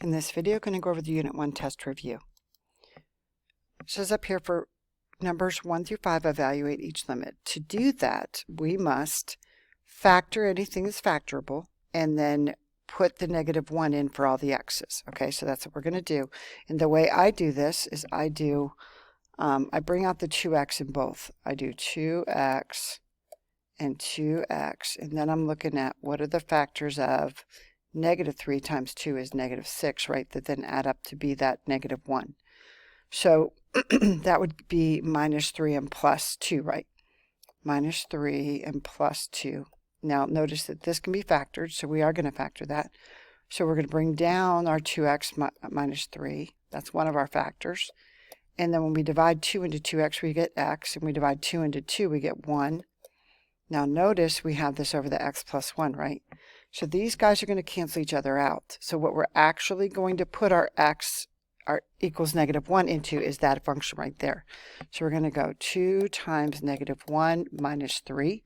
In this video, I'm going to go over the Unit 1 test review. It says up here for numbers 1 through 5, evaluate each limit. To do that, we must factor anything that's factorable and then put the -1 in for all the x's. Okay, so that's what we're going to do. And the way I do this is I bring out the 2x in both. I do 2x and 2x, and then I'm looking at what are the factors of -3 times 2 is -6, right? That then add up to be that -1. So that would be -3 and +2, right? -3 and +2. Now notice that this can be factored, so we are going to factor that. So we're going to bring down our 2x minus 3. That's one of our factors. And then when we divide 2 into 2x, we get x. And we divide 2 into 2, we get 1. Now notice we have this over the x plus 1, right? So these guys are going to cancel each other out. So what we're actually going to put our x equals -1 into is that function right there. So we're going to go 2 times -1 minus 3.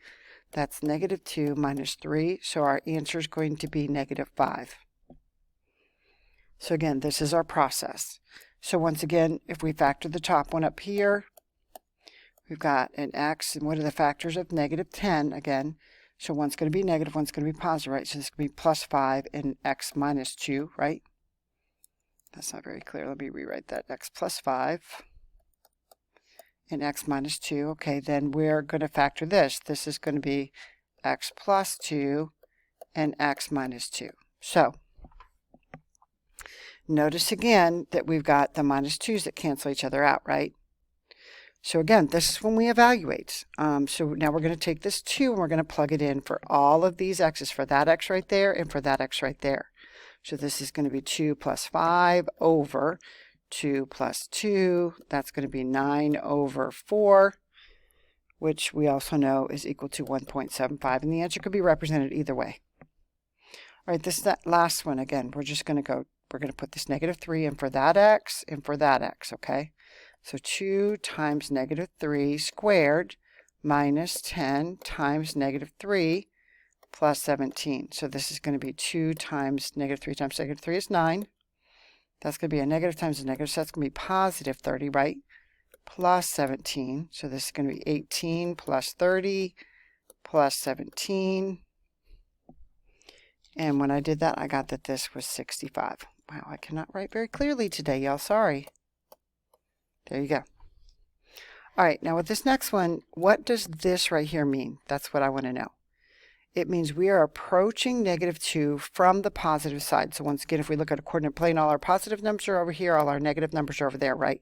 That's -2 minus 3. So our answer is going to be -5. So again, this is our process. So once again, if we factor the top one up here, we've got an x, and what are the factors of -10 again? So one's going to be negative, one's going to be positive, right? So this is going to be +5 and x minus 2, right? That's not very clear. Let me rewrite that. X plus 5 and x minus 2. Okay, then we're going to factor this. This is going to be x plus 2 and x minus 2. So notice again that we've got the -2's that cancel each other out, right? So again, this is when we evaluate. So now we're going to take this 2 and we're going to plug it in for all of these x's, for that x right there and for that x right there. So this is going to be 2 plus 5 over 2 plus 2. That's going to be 9 over 4, which we also know is equal to 1.75. And the answer could be represented either way. All right, this is that last one. Again, we're going to put this -3 in for that x and for that x, okay? So 2 times -3 squared minus 10 times -3 plus 17. So this is going to be 2 times -3 times -3 is 9. That's going to be a negative times a negative, so that's going to be positive 30, right? Plus 17. So this is going to be 18 plus 30 plus 17. And when I did that, I got that this was 65. Wow, I cannot write very clearly today, y'all. Sorry. There you go. All right, now with this next one, what does this right here mean? That's what I want to know. It means we are approaching -2 from the positive side. So once again, if we look at a coordinate plane, all our positive numbers are over here, all our negative numbers are over there, right?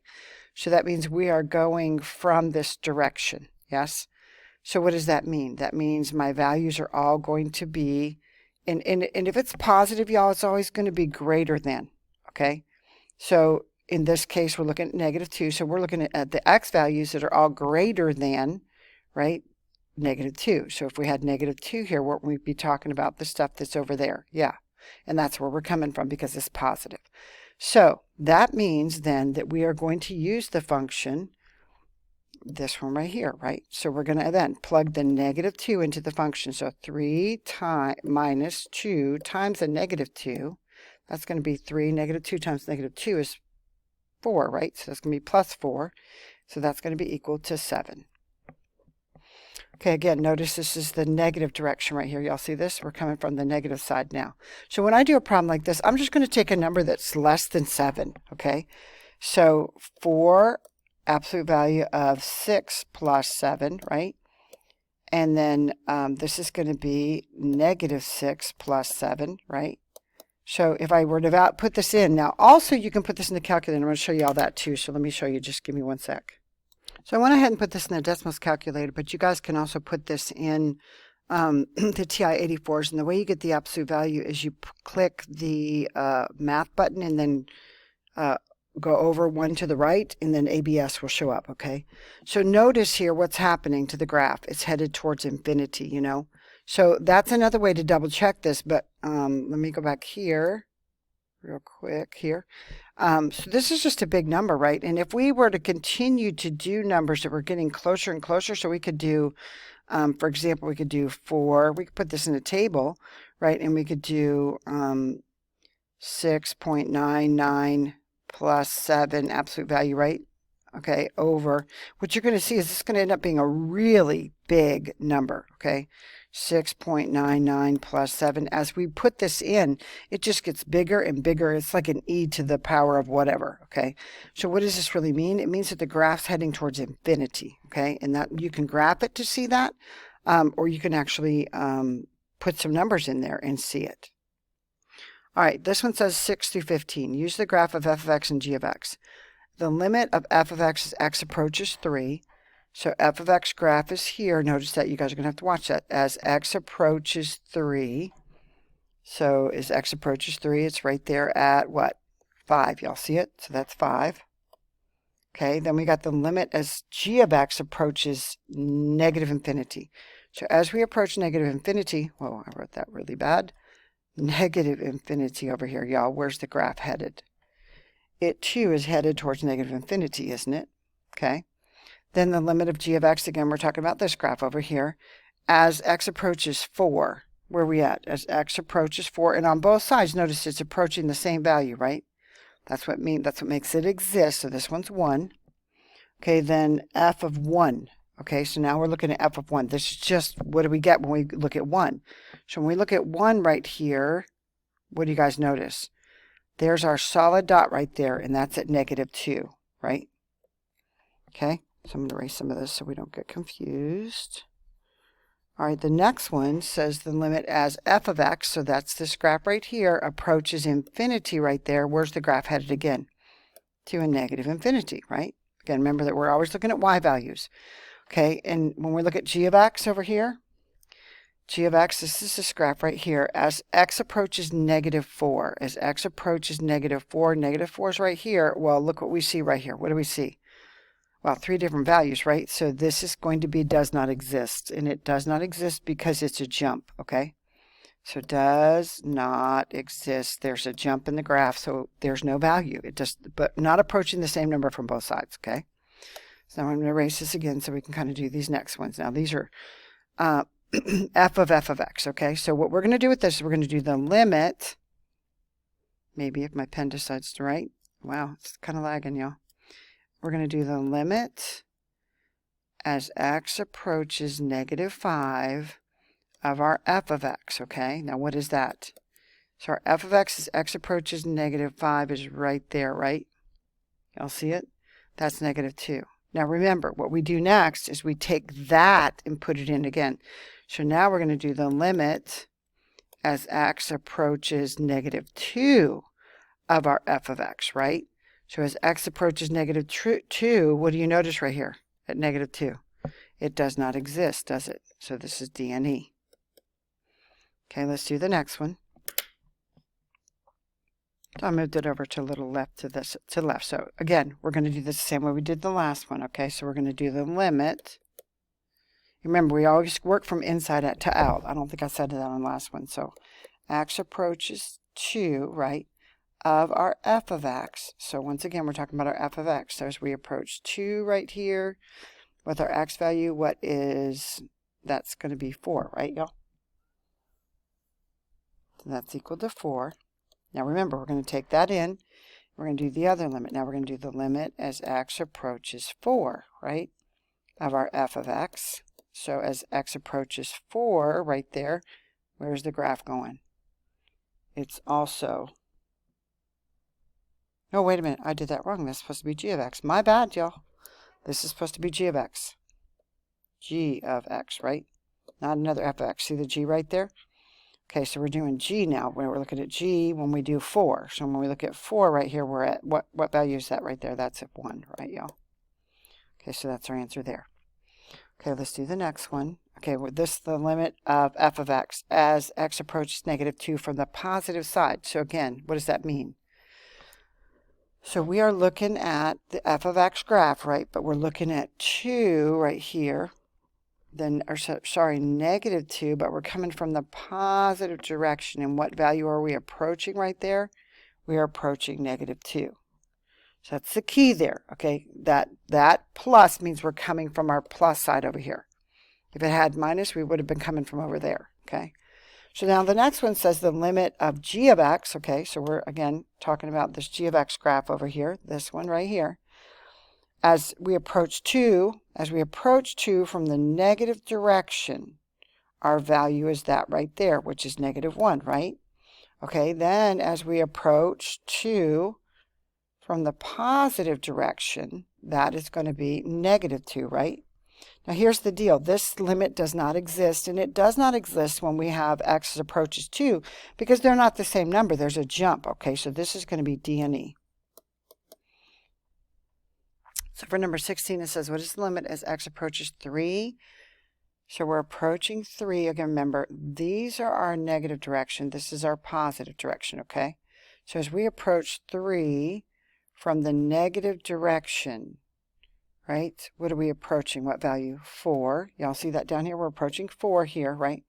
So that means we are going from this direction, yes? So what does that mean? That means my values are all going to be, and if it's positive, y'all, it's always going to be greater than, okay? So in this case, we're looking at -2, so we're looking at the x values that are all greater than, right, -2. So if we had -2 here, what would we be talking about? The stuff that's over there, yeah. And that's where we're coming from because it's positive. So that means then that we are going to use the function, this one right here, right? So we're going to then plug the -2 into the function. So 3 minus 2 times the -2, that's going to be 3. -2 times -2 is 4, right? So that's going to be +4. So that's going to be equal to 7. Okay, again, notice this is the negative direction right here. Y'all see this? We're coming from the negative side now. So when I do a problem like this, I'm just going to take a number that's less than 7, okay? So for absolute value of 6 plus 7, right? And then this is going to be -6 plus 7, right? So if I were to put this in, now also you can put this in the calculator. I'm going to show you all that too. So let me show you, just give me one sec. So I went ahead and put this in the Desmos calculator, but you guys can also put this in the TI-84s. And the way you get the absolute value is you click the math button and then go over one to the right, and then ABS will show up, okay? So notice here what's happening to the graph. It's headed towards infinity, you know? So that's another way to double check this, but let me go back here real quick here. So this is just a big number, right? And if we were to continue to do numbers that were getting closer and closer, so we could do, for example, we could do 4, we could put this in a table, right? And we could do 6.99 plus 7 absolute value, right? Okay, over. What you're going to see is this is going to end up being a really big number, okay? 6.99 plus 7. As we put this in, it just gets bigger and bigger. It's like an e to the power of whatever, okay? So what does this really mean? It means that the graph's heading towards infinity, okay? And that you can graph it to see that, or you can actually put some numbers in there and see it. All right, this one says 6 through 15. Use the graph of f of x and g of x. The limit of f of x as x approaches 3. So f of x graph is here. Notice that you guys are going to have to watch that. As x approaches 3. So as x approaches 3, it's right there at what? 5. Y'all see it? So that's 5. Okay, then we got the limit as g of x approaches negative infinity. So as we approach negative infinity, whoa, I wrote that really bad. Negative infinity over here, y'all. Where's the graph headed? It too is headed towards negative infinity, isn't it? Okay. Then the limit of g of x, again, we're talking about this graph over here. As x approaches 4, where are we at? As x approaches 4, and on both sides, notice it's approaching the same value, right? That's what makes it exist. So this one's 1. Okay, then f of 1. Okay, so now we're looking at f of 1. This is just, what do we get when we look at 1? So when we look at 1 right here, what do you guys notice? There's our solid dot right there, and that's at negative 2, right? Okay, so I'm going to erase some of this so we don't get confused. All right, the next one says the limit as f of x, so that's this graph right here, approaches infinity right there. Where's the graph headed again? To a negative infinity, right? Again, remember that we're always looking at y values. Okay, and when we look at g of x over here, g of x, this is this graph right here. As x approaches negative 4, as x approaches negative 4 is right here. Well, look what we see right here. What do we see? Well, 3 different values, right? So this is going to be does not exist, and it does not exist because it's a jump, okay? So does not exist. There's a jump in the graph, so there's no value. It just, but not approaching the same number from both sides, okay? So now I'm going to erase this again so we can kind of do these next ones. Now these are f of x, okay? So what we're going to do with this is we're going to do the limit. Maybe if my pen decides to write. Wow, it's kind of lagging, y'all. We're going to do the limit as x approaches negative 5 of our f of x, okay? Now what is that? So our f of x as x approaches negative 5 is right there, right? Y'all see it? That's negative 2. Now remember, what we do next is we take that and put it in again. So now we're going to do the limit as x approaches negative 2 of our f of x, right? So as x approaches negative 2, what do you notice right here at negative 2? It does not exist, does it? So this is D and E. Okay, let's do the next one. So I moved it over to a little left to this to the left. So again, we're going to do this the same way we did the last one. Okay, so we're going to do the limit. Remember, we always work from inside to out. I don't think I said that on the last one. So x approaches 2, right, of our f of x. So once again, we're talking about our f of x. So as we approach 2 right here with our x value, what is, that's going to be 4, right, y'all? So that's equal to 4. Now remember, we're going to take that in. We're going to do the other limit. Now we're going to do the limit as x approaches 4, right, of our f of x. So as x approaches 4 right there, where's the graph going? It's also, oh, wait a minute. I did that wrong. That's supposed to be g of x. My bad, y'all. This is supposed to be g of x. G of x, right? Not another f of x. See the g right there? Okay, so we're doing g now. When we're looking at g when we do 4. So when we look at 4 right here, we're at, what value is that right there? That's at 1, right, y'all? Okay, so that's our answer there. Okay, let's do the next one. Okay, well, this is the limit of f of x as x approaches negative 2 from the positive side. So again, what does that mean? So we are looking at the f of x graph, right? But we're looking at 2 right here. Then, or sorry, negative 2, but we're coming from the positive direction. And what value are we approaching right there? We are approaching negative 2. So that's the key there, okay? That plus means we're coming from our plus side over here. If it had minus, we would have been coming from over there, okay? So now the next one says the limit of g of x. Okay, so we're again talking about this g of x graph over here, this one right here. As we approach 2 from the negative direction, our value is that right there, which is -1, right? Okay, then as we approach 2 from the positive direction, that is going to be -2, right? Now here's the deal. This limit does not exist, and it does not exist when we have x approaches 2 because they're not the same number. There's a jump, okay? So this is going to be D and E. So for number 16, it says, what is the limit as x approaches 3? So we're approaching 3. Again, remember, these are our negative direction. This is our positive direction, okay? So as we approach 3 from the negative direction, right, what are we approaching? What value? 4. Y'all see that down here? We're approaching 4 here, right?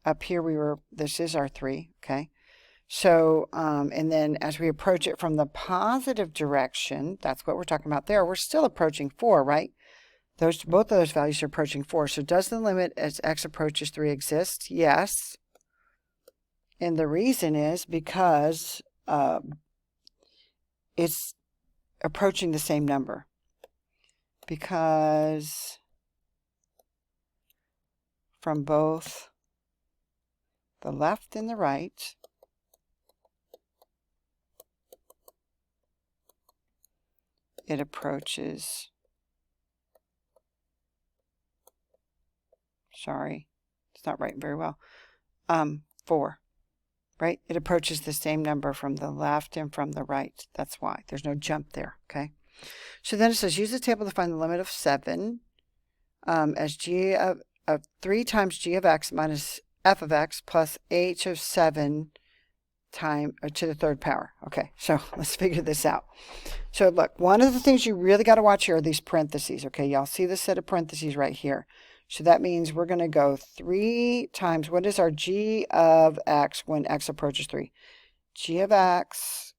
Up here, this is our 3, okay? So, and then as we approach it from the positive direction, that's what we're talking about there, we're still approaching 4, right? Both of those values are approaching 4. So does the limit as x approaches 3 exist? Yes. And the reason is because it's approaching the same number. Because from both the left and the right, it approaches, sorry, it's not writing very well, 4, right? It approaches the same number from the left and from the right. That's why. There's no jump there, okay? So then it says, use the table to find the limit of 7 as g of 3 times g of x minus f of x plus h of 7 to the third power. Okay, so let's figure this out. So look, one of the things you really got to watch here are these parentheses. Okay, y'all see this set of parentheses right here. So that means we're going to go 3 times, what is our g of x when x approaches 3? G of x,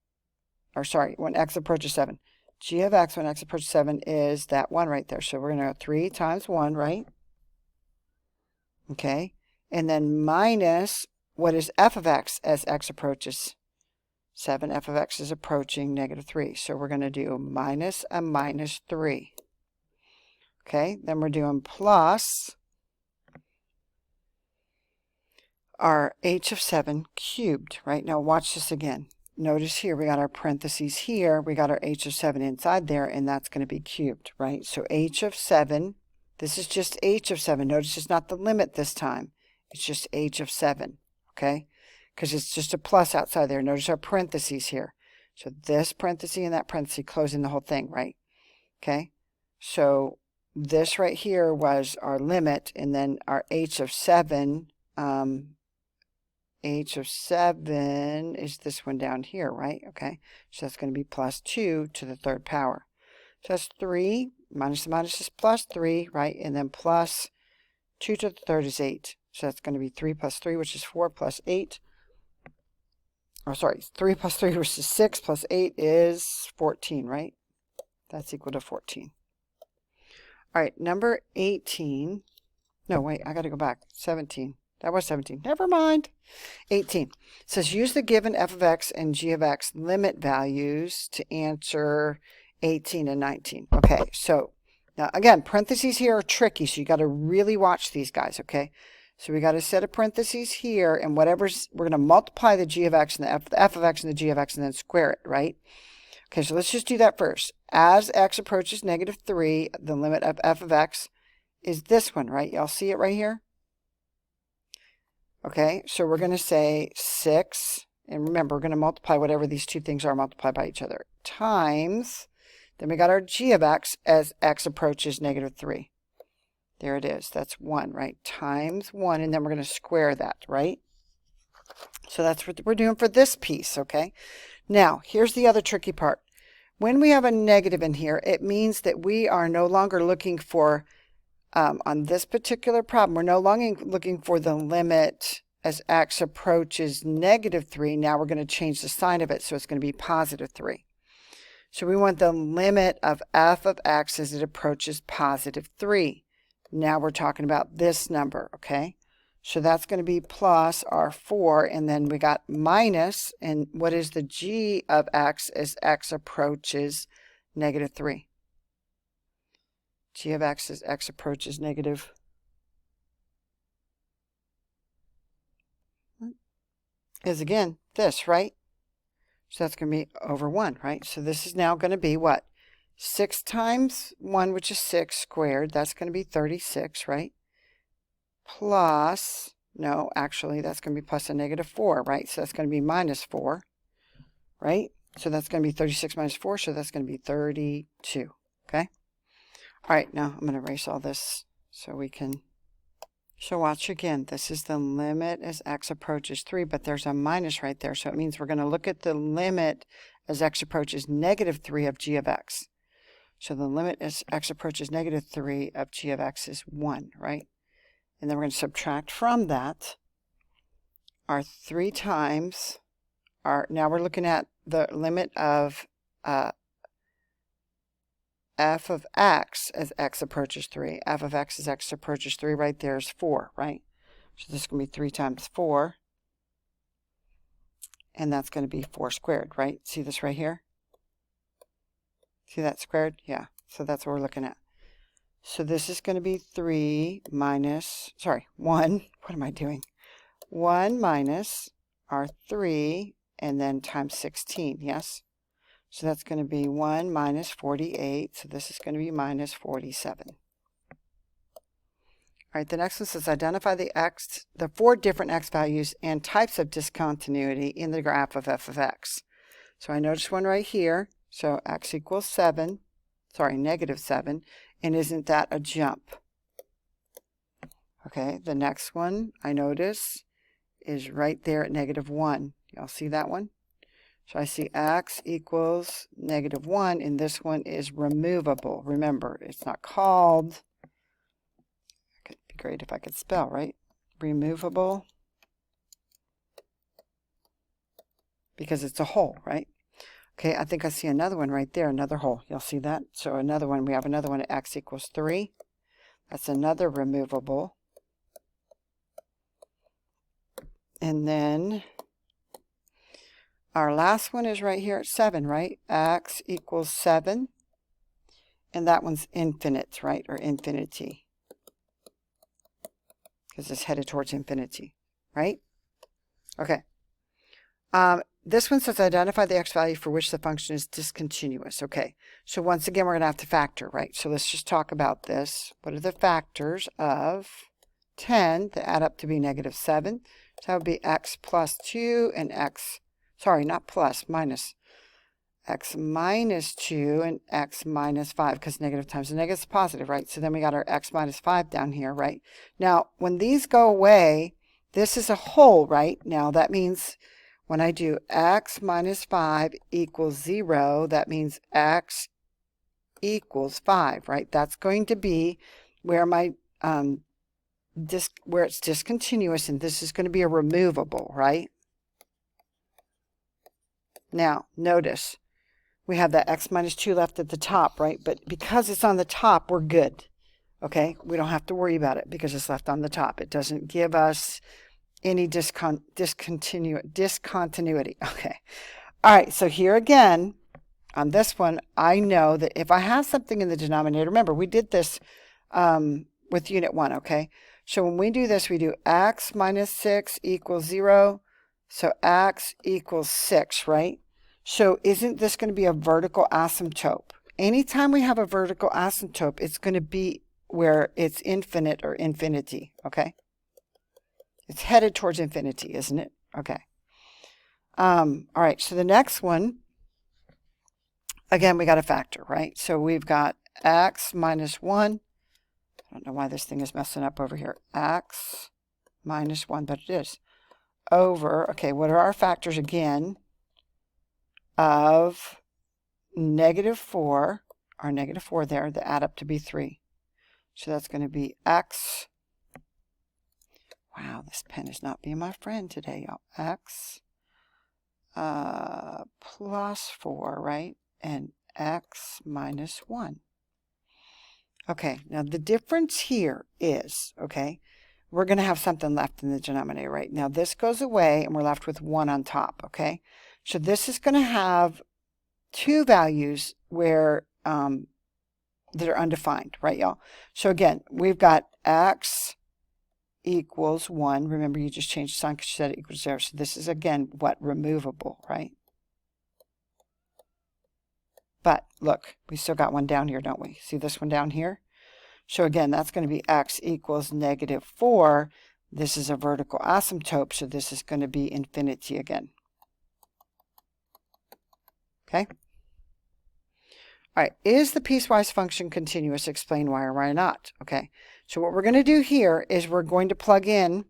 or sorry, when x approaches 7. G of x when x approaches 7 is that 1 right there. So we're going to go 3 times 1, right? Okay, and then minus, what is f of x as x approaches 7? F of x is approaching -3. So we're going to do minus a minus 3. Okay, then we're doing plus our h of 7 cubed, right? Now watch this again. Notice here we got our parentheses here. We got our h of 7 inside there, and that's going to be cubed, right? So h of 7, this is just h of 7. Notice it's not the limit this time. It's just h of 7. Okay, because it's just a plus outside there. Notice our parentheses here. So this parenthesis and that parenthesis closing the whole thing, right? Okay, so this right here was our limit, and then our h of 7, h of 7 is this one down here, right? Okay, so that's going to be plus 2 to the third power. So that's 3, minus the minus is plus 3, right? And then plus 2 to the third is 8. So that's going to be 3 plus 3, which is 4, plus 8. Or sorry, 3 plus 3, which is 6, plus 8 is 14, right? That's equal to 14. All right, number 18. No, wait, I got to go back. 17. That was 17. Never mind. 18. It says use the given f of x and g of x limit values to answer 18 and 19. Okay, so now again, parentheses here are tricky, so you got to really watch these guys, okay? So we got a set of parentheses here, and whatever's, we're going to multiply the g of x and the f of x and the g of x and then square it, right? Okay, so let's just do that first. As x approaches -3, the limit of f of x is this one, right? Y'all see it right here? Okay, so we're going to say 6, and remember, we're going to multiply whatever these two things are multiplied by each other, times, then we got our g of x as x approaches -3. There it is. That's 1, right? Times 1, and then we're going to square that, right? So that's what we're doing for this piece, okay? Now, here's the other tricky part. When we have a negative in here, it means that we are no longer looking for, on this particular problem, we're no longer looking for the limit as x approaches -3. Now we're going to change the sign of it, so it's going to be +3. So we want the limit of f of x as it approaches +3. Now we're talking about this number, okay? So that's going to be plus our 4, and then we got minus, and what is the g of x as x approaches negative 3? G of x as x approaches negative is, again, this, right? So that's going to be over 1, right? So this is now going to be what? 6 times 1, which is 6 squared. That's going to be 36, right? Plus, no, actually, that's going to be plus a negative 4, right? So that's going to be minus 4, right? So that's going to be 36 minus 4, so that's going to be 32, okay? All right, now I'm going to erase all this so we can... So watch again. This is the limit as x approaches 3, but there's a minus right there. So it means we're going to look at the limit as x approaches negative 3 of g of x. So the limit as x approaches negative 3 of g of x is 1, right? And then we're going to subtract from that our 3 times our... Now we're looking at the limit of f of x as x approaches 3. F of x as x approaches 3 right there is 4, right? So this is going to be 3 times 4. And that's going to be 4 squared, right? See this right here? See that squared? Yeah. So that's what we're looking at. So this is going to be 3 minus... Sorry, 1. What am I doing? 1 minus our 3, and then times 16, yes? So that's going to be 1 minus 48. So this is going to be minus 47. All right, the next one says identify the 4 different x values and types of discontinuity in the graph of f of x. So I noticed one right here. So x equals 7. Sorry, negative 7. And isn't that a jump? Okay, the next one I notice is right there at negative 1. Y'all see that one? So I see x equals negative 1, and this one is removable. Remember, it's not called... It could be great if I could spell, right? Removable. Because it's a hole, right? Okay, I think I see another one right there, another hole. You'll see that? So another one, we have another one at x equals 3. That's another removable. And then our last one is right here at 7, right? X equals 7. And that one's infinite, right? Or infinity. Because it's headed towards infinity, right? Okay. This one says identify the x value for which the function is discontinuous. Okay. So once again, we're going to have to factor, right? So let's just talk about this. What are the factors of 10 that add up to be negative 7? So that would be x plus 2 and x... Sorry, not plus, minus. X minus 2 and x minus 5, because negative times a negative is positive, right? So then we got our x minus 5 down here, right? Now, when these go away, this is a whole, right? Now, that means when I do x minus 5 equals 0, that means x equals 5, right? That's going to be where my where it's discontinuous, and this is going to be a removable, right? Now, notice, we have that x minus 2 left at the top, right? But because it's on the top, we're good, okay? We don't have to worry about it because it's left on the top. It doesn't give us any discontinuity, okay? All right, so here again, on this one, I know that if I have something in the denominator, remember, we did this with Unit 1, okay? So when we do this, we do x minus 6 equals 0. So x equals 6, right? So isn't this going to be a vertical asymptote? Anytime we have a vertical asymptote, it's going to be where it's infinite or infinity, okay? It's headed towards infinity, isn't it? Okay. All right, so the next one, again, we got a factor, right? So we've got x minus 1. I don't know why this thing is messing up over here. X minus 1, but it is. Over, okay, what are our factors again? Of negative 4, our negative 4 there, that add up to be 3. So that's going to be x. Wow, this pen is not being my friend today, y'all. X plus 4, right? And x minus 1. Okay, now the difference here is, okay, we're going to have something left in the denominator, right? Now this goes away and we're left with 1 on top, okay? So this is going to have two values where that are undefined, right, y'all? So again, we've got x equals 1. Remember, you just changed the sign because you said it equals 0. So this is, again, what? Removable, right? But look, we still got one down here, don't we? See this one down here? So again, that's going to be x equals -4. This is a vertical asymptote, so this is going to be infinity again. Okay? All right, is the piecewise function continuous? Explain why or why not. Okay, so what we're going to do here is we're going to plug in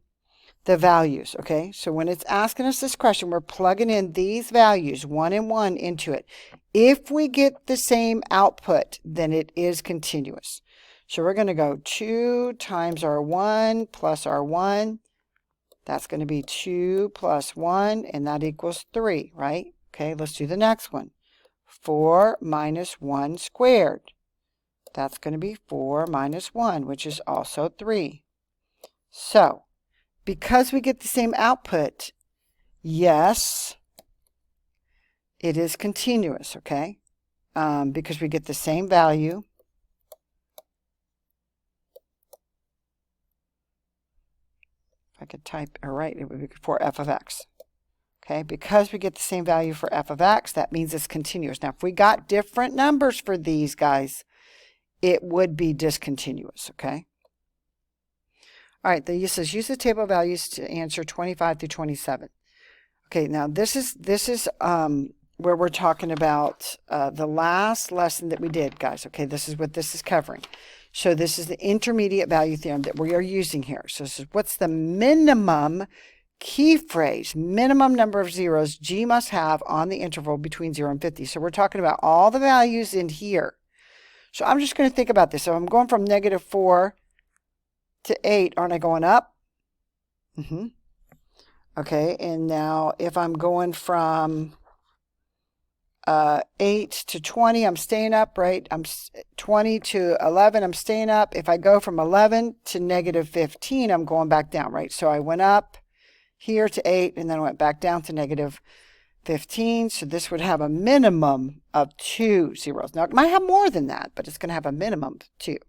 the values. Okay, so when it's asking us this question, we're plugging in these values, 1 and 1, into it. If we get the same output, then it is continuous. So we're going to go 2 times R1 plus R1. That's going to be 2 plus 1, and that equals 3, right? Okay, let's do the next one. 4 minus 1 squared. That's going to be 4 minus 1, which is also 3. So, because we get the same output, yes, it is continuous, okay? Because we get the same value. If I could type, or write, it would be for f of x. Okay, because we get the same value for f of x, that means it's continuous. Now, if we got different numbers for these guys, it would be discontinuous, okay? All right, it says use the table of values to answer 25 through 27. Okay, now this is where we're talking about the last lesson that we did, guys. Okay, this is what this is covering. So this is the intermediate value theorem that we are using here. So this is what's the minimum key phrase, minimum number of zeros G must have on the interval between 0 and 50. So we're talking about all the values in here. So I'm just going to think about this. So I'm going from -4 to 8. Aren't I going up? Okay, and now if I'm going from 8 to 20, I'm staying up, right? I'm 20 to 11, I'm staying up. If I go from 11 to -15, I'm going back down, right? So I went up here to 8, and then I went back down to -15. So this would have a minimum of 2 zeros. Now, it might have more than that, but it's going to have a minimum of 2.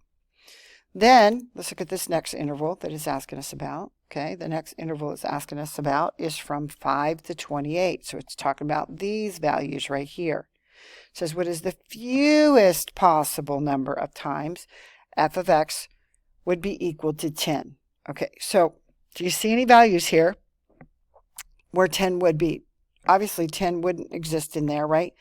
Then, let's look at this next interval that it's asking us about. Okay, the next interval it's asking us about is from 5 to 28. So it's talking about these values right here. It says, what is the fewest possible number of times f of x would be equal to 10? Okay, so do you see any values here where 10 would be? Obviously, 10 wouldn't exist in there, right?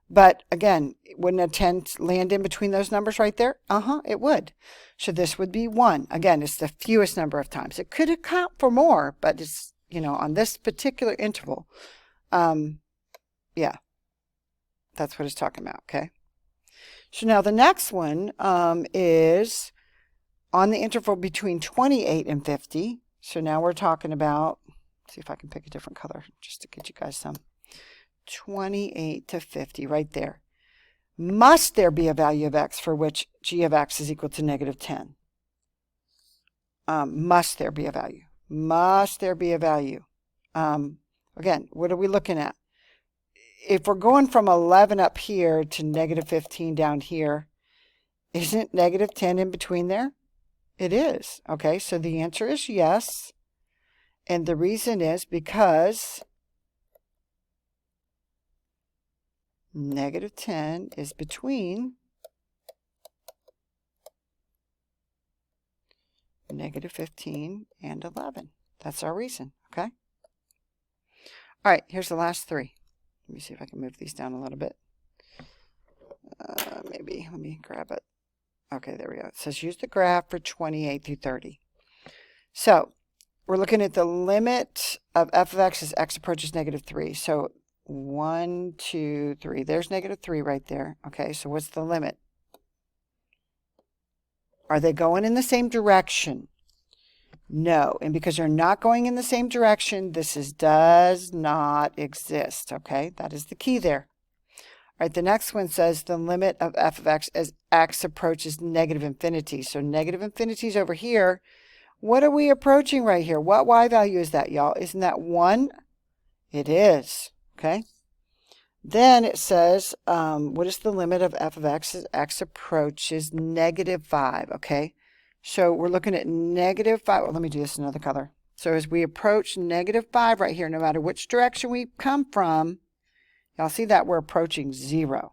But again, wouldn't a 10 land in between those numbers right there? It would. So this would be 1. Again, it's the fewest number of times. It could account for more, but it's, on this particular interval, yeah, that's what it's talking about, okay? So now the next one is on the interval between 28 and 50. So now we're talking about, see if I can pick a different color just to get you guys some. 28 to 50 right there. Must there be a value of x for which g of x is equal to -10? Must there be a value? Must there be a value? Again, what are we looking at? If we're going from 11 up here to -15 down here, isn't -10 in between there? It is. Okay, so the answer is yes. And the reason is because -10 is between -15 and 11. That's our reason, okay? All right, here's the last 3. Let me see if I can move these down a little bit. Maybe, let me grab it. Okay, there we go. It says use the graph for 28 through 30. So we're looking at the limit of f of x as x approaches -3. So 1, 2, 3. There's -3 right there. Okay, so what's the limit? Are they going in the same direction? No. And because they're not going in the same direction, this does not exist. Okay, that is the key there. All right, the next one says the limit of f of x as x approaches -infinity. So -infinity is over here. What are we approaching right here? What y value is that, y'all? Isn't that 1? It is. Okay. Then it says, what is the limit of f of x as x approaches -5? Okay. So we're looking at -5. Well, let me do this in another color. So as we approach -5 right here, no matter which direction we come from, y'all see that we're approaching 0.